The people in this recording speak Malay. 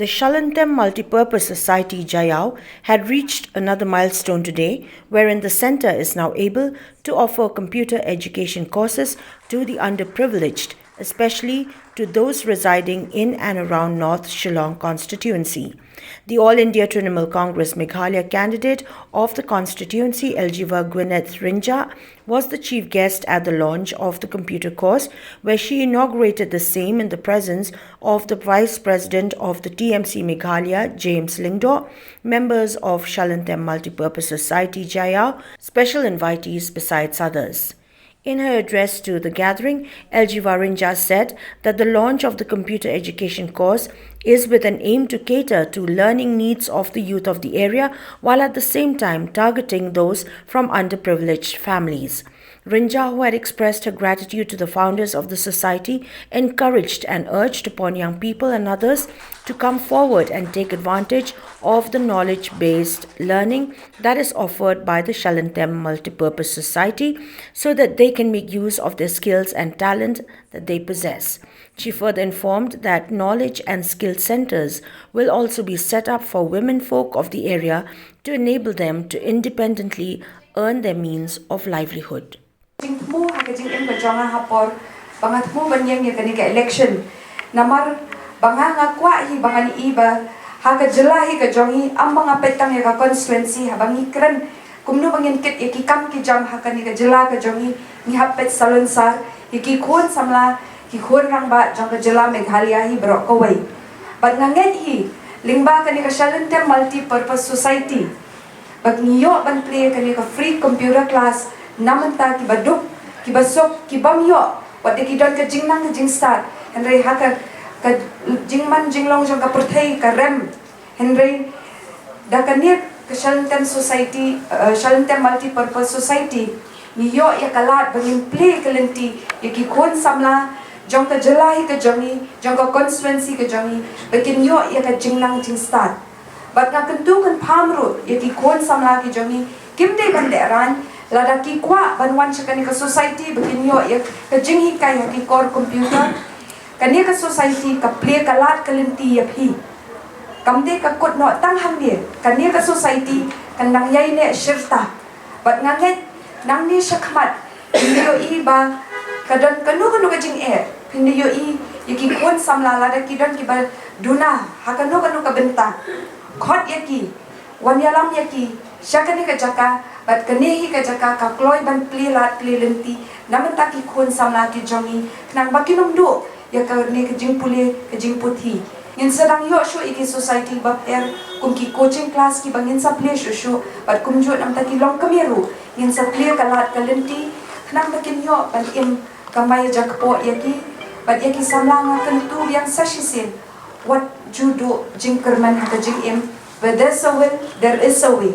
The Shalyntem Multipurpose Society Jaiaw had reached another milestone today, wherein the centre is now able to offer computer education courses to the underprivileged, especially to those residing in and around North Shillong Constituency. The All India Trinamool Congress Meghalaya candidate of the constituency, Elgiva Gwyneth Rynjah, was the chief guest at the launch of the computer course, where she inaugurated the same in the presence of the Vice President of the TMC Meghalaya, James Lyngdoh, members of Shalyntem Multipurpose Society Jaiaw, special invitees besides others. In her address to the gathering, Elgiva Rynjah said that the launch of the computer education course is with an aim to cater to learning needs of the youth of the area, while at the same time targeting those from underprivileged families. Rynjah, who had expressed her gratitude to the founders of the society, encouraged and urged upon young people and others to come forward and take advantage of the knowledge-based learning that is offered by the Shalyntem Multipurpose Society so that they can make use of their skills and talent that they possess. She further informed that knowledge and skill centers will also be set up for women folk of the area to enable them to independently earn their means of livelihood. Election namar banga nga kwa hi banga ni iba haka jelahi ka jongi ang mga petang ya ka constituency habangi kren kumno bangin kit ikikam ki jam haka ni ka jela ka jongi ni hapet salon sar ikikon samla ki khon rang ba jang ka jela Meghalaya hi bro ko wai bad ngangen hi lingba ka ni ka Shalyntem Multipurpose Society bag niyo ban play ka ni ka free computer class namanta ki baduk ki basok ki bamyo wat ki don ka jingnang ka jing start henry haka ka jingman jinglong jong ka perthai ka rem henry da ka ni ka Shalyntem Society Shalyntem Multipurpose Society niyo ya kalat bangin play kalenti ki khon samla jong ka jelahi ka jongi jong ka constituency ka jongi bakin yo ya ka jingnang jing start bat nga kentu kan pamru ya ki khon samla ki jongi kimde ban de ran lada ki kwa banwan chakani ka society bakin yo ya ka jinghi ka ya ki core computer kania ka society ka play ka lat kalenti ya phi kamde ka kot no tang hang dia kania ka society kan nang yai ne shirta bat nganget nang ni shakmat yo iba kadon kanu ka jing pindi yo ki kon samla lada ki don ki ba duna hakano kanu ka benta khot yaki wanyalam yaki shakani ka jaka bat kanehi ka jaka ka kloy ban play lat play lenti namenta ki kon samla ki jongi nang bakinum do ya ka ne ka jing pule ka jing puthi in sedang yo shu iki society bab kum ki coaching class ki bangin sa play shu bat kum jo nam ta ki long kameru in sa play ka lat ka lenti nang bakin yo ban im kamay jakpo yaki bat yaki samla nga kentu yang sashisin what judo jing kerman haka jing im where there's a will there is a way